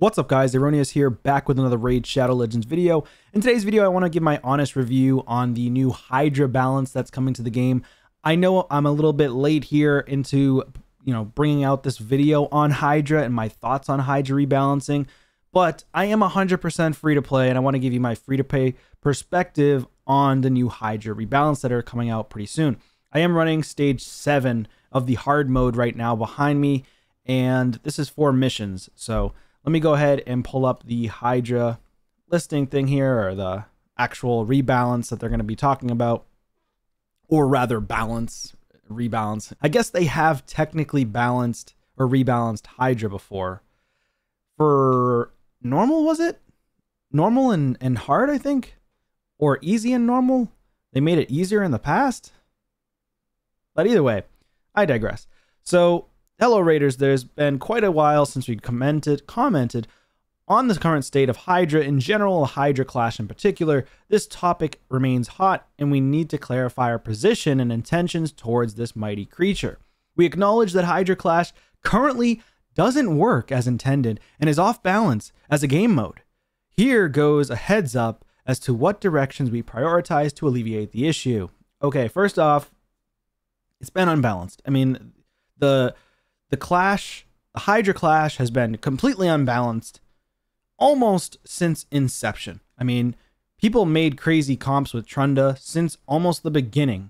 What's up guys, Erroneous here, back with another Raid Shadow Legends video. In today's video, I want to give my honest review on the new Hydra Balance that's coming to the game. I know I'm a little bit late here into, bringing out this video on Hydra and my thoughts on Hydra rebalancing, but I am 100% free to play and I want to give you my free to play perspective on the new Hydra rebalance that are coming out pretty soon. I am running stage 7 of the hard mode right now behind me, and this is 4 missions. So let me go ahead and pull up the Hydra listing thing here, or the actual rebalance that they're going to be talking about, or rather rebalance. I guess they have technically balanced or rebalanced Hydra before. For normal, was it? Normal and hard, I think? Or easy and normal? They made it easier in the past? But either way, I digress. So, hello Raiders, there's been quite a while since we commented on the current state of Hydra in general, Hydra Clash in particular. This topic remains hot and we need to clarify our position and intentions towards this mighty creature. We acknowledge that Hydra Clash currently doesn't work as intended and is off balance as a game mode. Here goes a heads up as to what directions we prioritize to alleviate the issue. Okay, first off, it's been unbalanced. I mean, the Hydra Clash has been completely unbalanced almost since inception. I mean, people made crazy comps with Trunda since almost the beginning.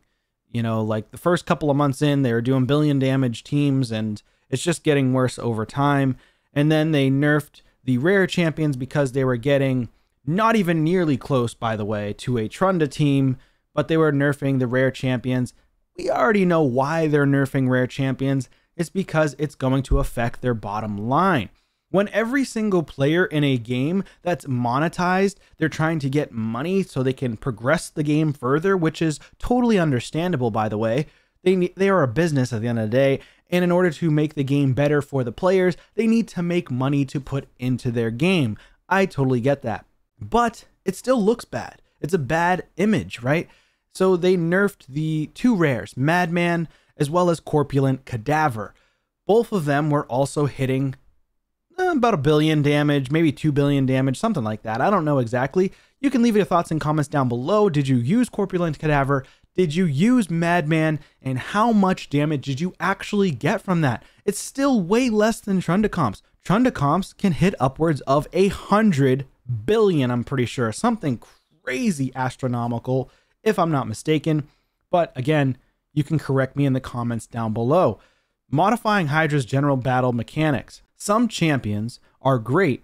Like the first couple of months in, they were doing billion damage teams, and it's just getting worse over time. And then they nerfed the rare champions because they were getting not even nearly close, by the way, to a Trunda team, but they were nerfing the rare champions. We already know why they're nerfing rare champions. It's because it's going to affect their bottom line. When every single player in a game that's monetized, they're trying to get money so they can progress the game further, which is totally understandable, by the way. They are a business at the end of the day, and in order to make the game better for the players, they need to make money to put into their game. I totally get that. But it still looks bad. It's a bad image, right? So they nerfed the 2 rares, Madman as well as Corpulent Cadaver. Both of them were also hitting about 1 billion damage, maybe 2 billion damage, something like that. I don't know exactly. You can leave your thoughts and comments down below. Did you use Corpulent Cadaver? Did you use Madman? And how much damage did you actually get from that? It's still way less than Trunda comps. Trunda comps can hit upwards of 100 billion, I'm pretty sure. Something crazy astronomical, if I'm not mistaken. But again, you can correct me in the comments down below. Modifying Hydra's general battle mechanics. Some champions are great,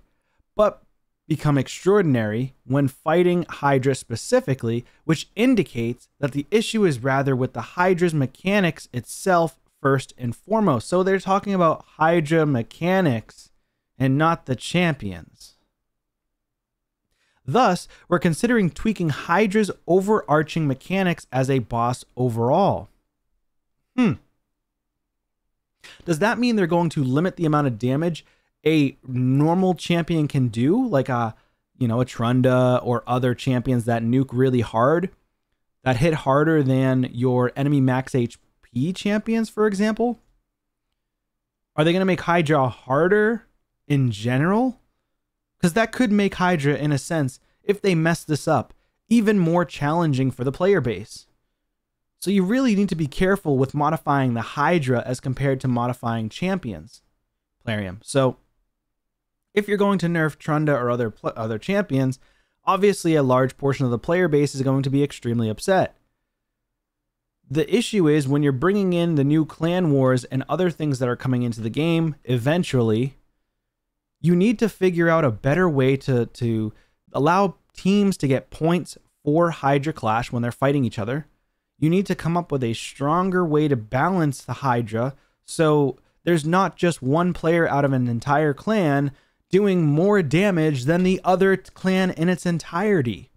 but become extraordinary when fighting Hydra specifically, which indicates that the issue is rather with the Hydra's mechanics itself first and foremost. So they're talking about Hydra mechanics and not the champions. Thus, we're considering tweaking Hydra's overarching mechanics as a boss overall. Does that mean they're going to limit the amount of damage a normal champion can do, like a Trunda or other champions that nuke really hard, that hit harder than your enemy max HP champions, for example? Are they going to make Hydra harder in general? Because that could make Hydra, in a sense, if they mess this up, even more challenging for the player base. So you really need to be careful with modifying the Hydra as compared to modifying champions. Plarium. So if you're going to nerf Trunda or other champions, obviously a large portion of the player base is going to be extremely upset. The issue is when you're bringing in the new clan wars and other things that are coming into the game eventually, you need to figure out a better way to allow teams to get points for Hydra Clash when they're fighting each other. You need to come up with a stronger way to balance the Hydra so there's not just one player out of an entire clan doing more damage than the other clan in its entirety.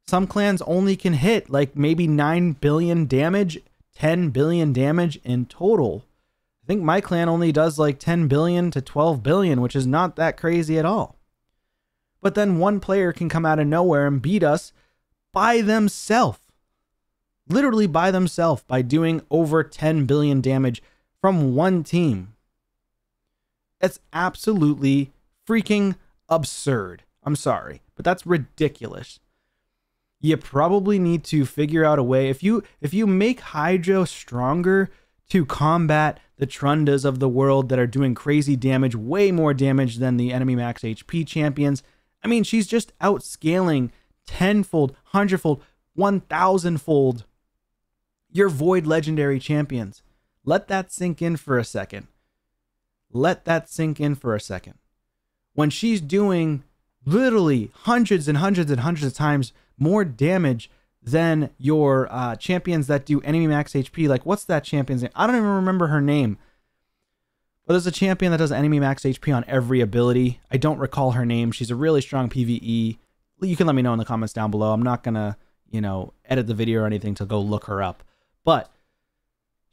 Some clans only can hit like maybe 9 billion damage, 10 billion damage in total. I think my clan only does like 10 billion to 12 billion, which is not that crazy at all. But then one player can come out of nowhere and beat us by themselves. Literally by themselves, by doing over 10 billion damage from one team. It's absolutely freaking absurd. I'm sorry, but that's ridiculous. You probably need to figure out a way, if you make Hydra stronger to combat the Trundas of the world that are doing crazy damage, way more damage than the enemy max HP champions. I mean, she's just outscaling tenfold, hundredfold, 1,000-fold your Void legendary champions. Let that sink in for a second. Let that sink in for a second. When she's doing literally hundreds and hundreds and hundreds of times more damage than your champions that do enemy max HP. Like, what's that champion's name? I don't even remember her name. But there's a champion that does enemy max HP on every ability. I don't recall her name. She's a really strong PvE. You can let me know in the comments down below. I'm not going to, edit the video or anything to go look her up. But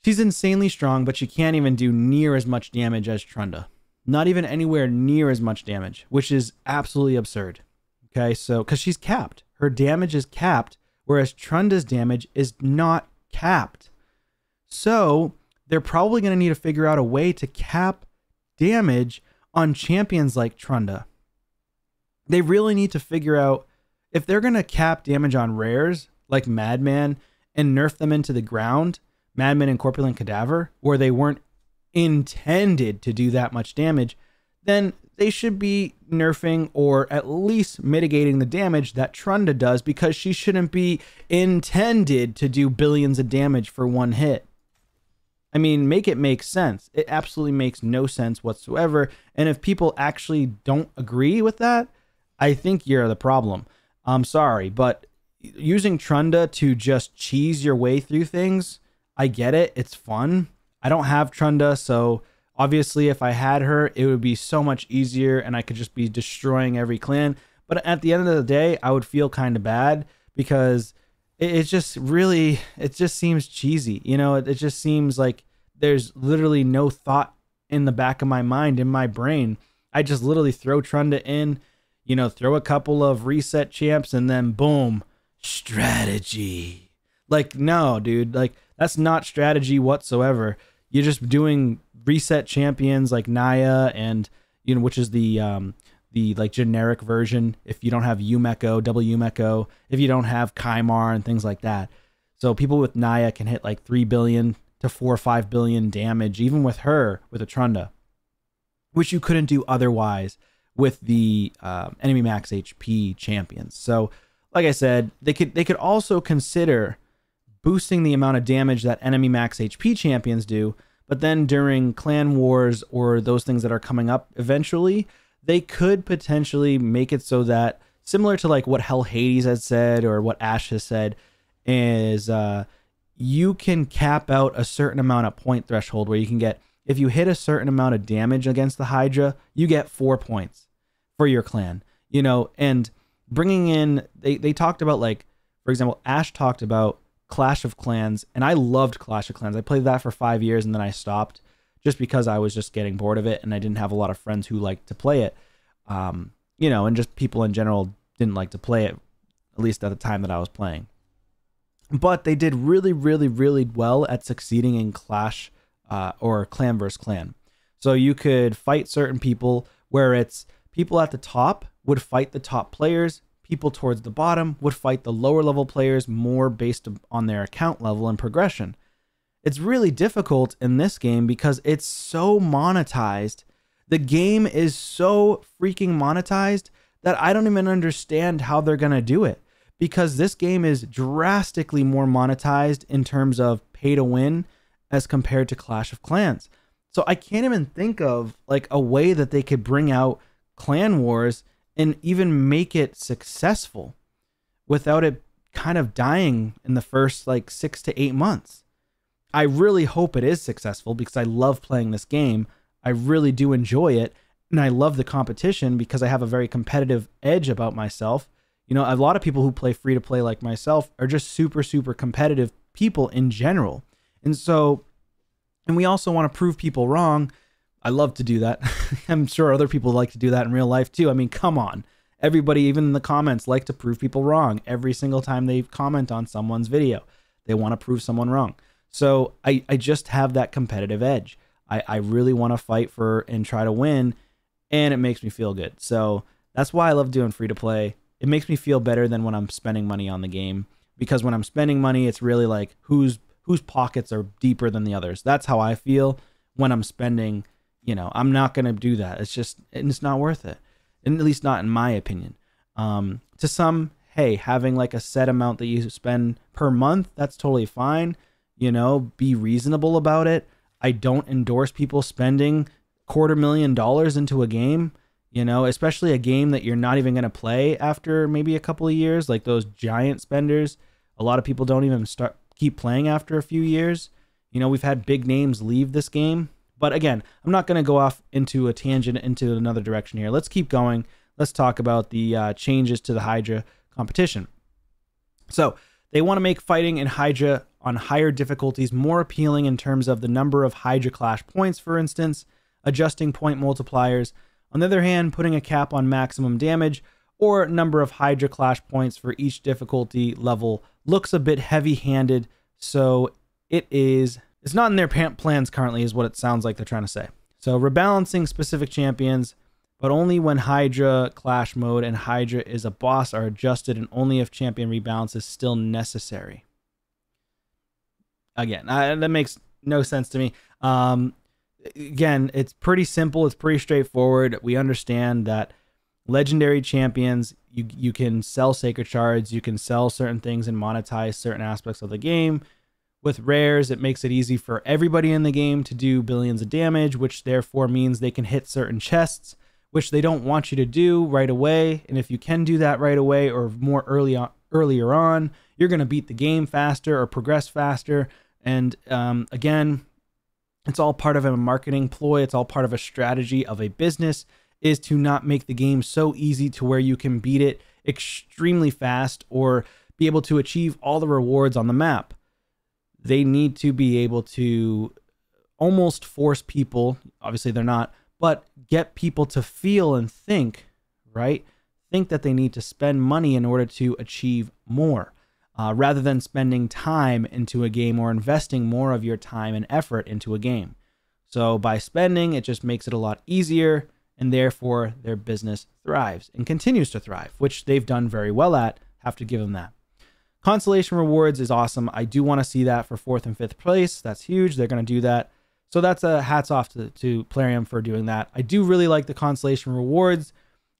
she's insanely strong, but she can't even do near as much damage as Trunda. Not even anywhere near as much damage, which is absolutely absurd. Okay, so, because she's capped. Her damage is capped, whereas Trunda's damage is not capped. So, they're probably going to need to figure out a way to cap damage on champions like Trunda. They really need to figure out, if they're going to cap damage on rares, like Madman, and nerf them into the ground, Madman and Corpulent Cadaver, where they weren't intended to do that much damage, then they should be nerfing or at least mitigating the damage that Trunda does, because she shouldn't be intended to do billions of damage for one hit. I mean, make it make sense. It absolutely makes no sense whatsoever. And if people actually don't agree with that, I think you're the problem. I'm sorry, but using Trunda to just cheese your way through things, I get it. It's fun. I don't have Trunda, so obviously if I had her, it would be so much easier and I could just be destroying every clan. But at the end of the day, I would feel kind of bad, because it just seems cheesy. It just seems like there's literally no thought in the back of my mind, in my brain. I just literally throw Trunda in, throw a couple of reset champs, and then boom, strategy. Like, no, dude, like, that's not strategy whatsoever. You're just doing reset champions like Naya, and which is the like generic version. If you don't have Yumeko, double Yumeko, if you don't have Kaimar and things like that. So people with Naya can hit like 3 billion to 4 or 5 billion damage, even with her, with a Trunda, which you couldn't do otherwise with the enemy max HP champions. So like I said, they could also consider boosting the amount of damage that enemy max HP champions do, but then during clan wars or those things that are coming up eventually, they could potentially make it so that, similar to like what Hell Hades has said or what Ash has said, is you can cap out a certain amount of point threshold where you can get, if you hit a certain amount of damage against the Hydra, you get 4 points for your clan, and bringing in, they talked about, like, for example, Ash talked about Clash of Clans, and I loved Clash of Clans. I played that for 5 years and then I stopped just because I was just getting bored of it and I didn't have a lot of friends who liked to play it. And just people in general didn't like to play it, at least at the time that I was playing. But they did really, really, really well at succeeding in Clash or clan versus clan. So you could fight certain people where it's people at the top would fight the top players, people towards the bottom would fight the lower level players, more based on their account level and progression. It's really difficult in this game because it's so monetized. The game is so freaking monetized that I don't even understand how they're going to do it, because this game is drastically more monetized in terms of pay to win as compared to Clash of Clans. So I can't even think of like a way that they could bring out clan wars and even make it successful without it kind of dying in the first like 6 to 8 months. I really hope it is successful because I love playing this game. I really do enjoy it. And I love the competition because I have a very competitive edge about myself. A lot of people who play free to play like myself are just super, super competitive people in general. And we also want to prove people wrong. I love to do that. I'm sure other people like to do that in real life too. I mean, come on. Everybody, even in the comments, like to prove people wrong. Every single time they comment on someone's video, they want to prove someone wrong. So I just have that competitive edge. I really want to fight for and try to win. and it makes me feel good. So that's why I love doing free to play. It makes me feel better than when I'm spending money on the game, because when I'm spending money, it's really like whose pockets are deeper than the others. That's how I feel when I'm spending. I'm not going to do that. It's not worth it. And at least not in my opinion. To some, hey, having like a set amount that you spend per month, that's totally fine. Be reasonable about it. I don't endorse people spending $250,000 into a game, especially a game that you're not even going to play after maybe a couple of years, like those giant spenders. A lot of people don't even keep playing after a few years. We've had big names leave this game. But again, I'm not going to go off into a tangent into another direction here. Let's keep going. Let's talk about the changes to the Hydra competition. So they want to make fighting in Hydra on higher difficulties more appealing in terms of the number of Hydra Clash points, for instance, adjusting point multipliers. On the other hand, putting a cap on maximum damage or number of Hydra Clash points for each difficulty level looks a bit heavy-handed, so it's not in their plans currently, is what it sounds like they're trying to say. So rebalancing specific champions, but only when Hydra Clash mode and Hydra is a boss are adjusted, and only if champion rebalance is still necessary. Again, that makes no sense to me. Again, it's pretty simple. It's pretty straightforward. We understand that legendary champions, you can sell sacred shards, you can sell certain things and monetize certain aspects of the game. With rares, it makes it easy for everybody in the game to do billions of damage, which therefore means they can hit certain chests, which they don't want you to do right away. And if you can do that right away or more earlier on, you're going to beat the game faster or progress faster. And again, it's all part of a marketing ploy. It's all part of a strategy of a business, is to not make the game so easy to where you can beat it extremely fast or be able to achieve all the rewards on the map. They need to be able to almost force people, obviously they're not, but get people to feel and think, right? Think that they need to spend money in order to achieve more, rather than spending time into a game or investing more of your time and effort into a game. So by spending, it just makes it a lot easier, and therefore their business thrives and continues to thrive, which they've done very well at. Have to give them that. Consolation rewards is awesome. I do want to see that for 4th and 5th place. That's huge. They're going to do that. So that's a hats off to Plarium for doing that. I do really like the consolation rewards.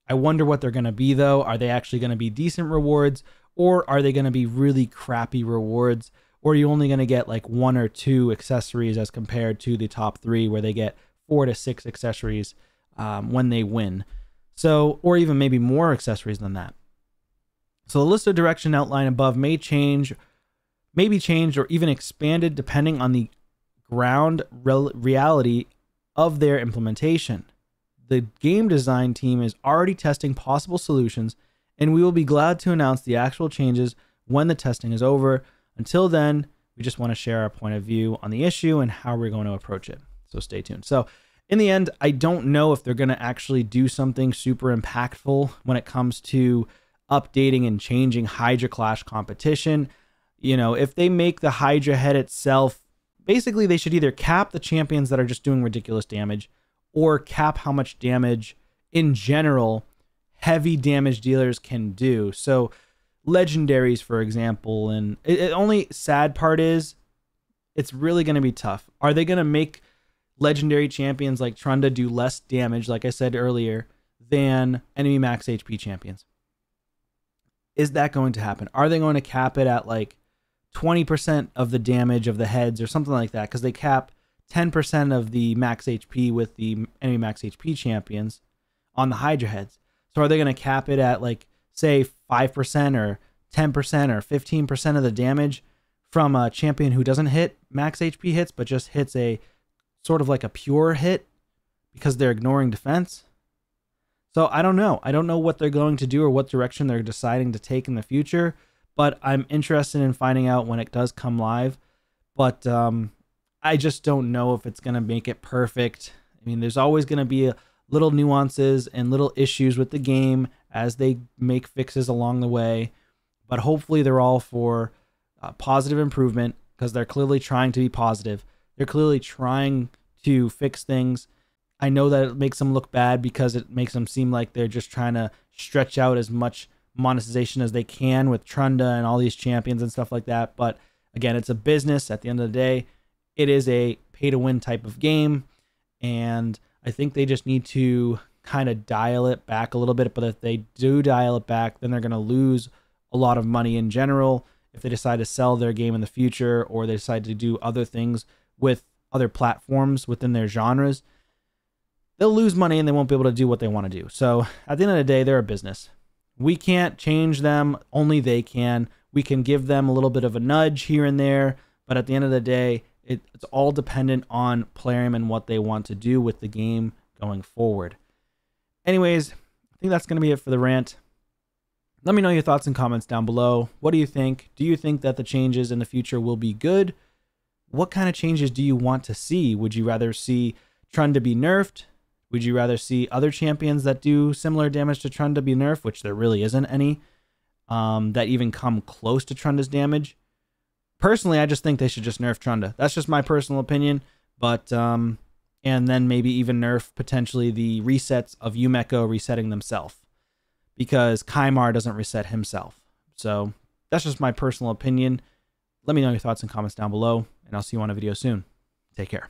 I wonder what they're going to be, though. Are they actually going to be decent rewards, or are they going to be really crappy rewards? Or are you only going to get like 1 or 2 accessories as compared to the top 3 where they get 4 to 6 accessories when they win? So, or even maybe more accessories than that. So the list of direction outlined above may be changed or even expanded depending on the ground reality of their implementation. The game design team is already testing possible solutions, and we will be glad to announce the actual changes when the testing is over. Until then, we just want to share our point of view on the issue and how we're going to approach it. So stay tuned. So in the end, I don't know if they're going to actually do something super impactful when it comes to updating and changing Hydra Clash competition. If they make the Hydra head itself, basically they should either cap the champions that are just doing ridiculous damage, or cap how much damage in general heavy damage dealers can do. So legendaries, for example, and the only sad part is it's really going to be tough. Are they going to make legendary champions like Trunda do less damage, like I said earlier, than enemy max HP champions? Is that going to happen? Are they going to cap it at like 20% of the damage of the heads or something like that? Because they cap 10% of the max HP with the enemy max HP champions on the Hydra heads. So are they going to cap it at like, say, 5% or 10% or 15% of the damage from a champion who doesn't hit max HP hits, but just hits a sort of like a pure hit because they're ignoring defense? So I don't know. I don't know what they're going to do or what direction they're deciding to take in the future, but I'm interested in finding out when it does come live. But I just don't know if it's going to make it perfect. I mean, there's always going to be little nuances and little issues with the game as they make fixes along the way. But hopefully they're all for positive improvement, because they're clearly trying to be positive. They're clearly trying to fix things. I know that it makes them look bad because it makes them seem like they're just trying to stretch out as much monetization as they can with Trunda and all these champions and stuff like that. But again, it's a business. At the end of the day, it is a pay to win type of game. And I think they just need to kind of dial it back a little bit. But if they do dial it back, then they're going to lose a lot of money in general if they decide to sell their game in the future, or they decide to do other things with other platforms within their genres. They'll lose money and they won't be able to do what they want to do. So at the end of the day, they're a business. We can't change them. Only they can. We can give them a little bit of a nudge here and there. But at the end of the day, it's all dependent on Plarium and what they want to do with the game going forward. Anyways, I think that's going to be it for the rant. Let me know your thoughts and comments down below. What do you think? Do you think that the changes in the future will be good? What kind of changes do you want to see? Would you rather see Trunda be nerfed? Would you rather see other champions that do similar damage to Trunda be nerfed, which there really isn't any, that even come close to Trunda's damage? Personally, I just think they should just nerf Trunda. That's just my personal opinion. But, and then maybe even nerf potentially the resets of Yumeko resetting themselves, because Kaimar doesn't reset himself. So that's just my personal opinion. Let me know your thoughts and comments down below, and I'll see you on a video soon. Take care.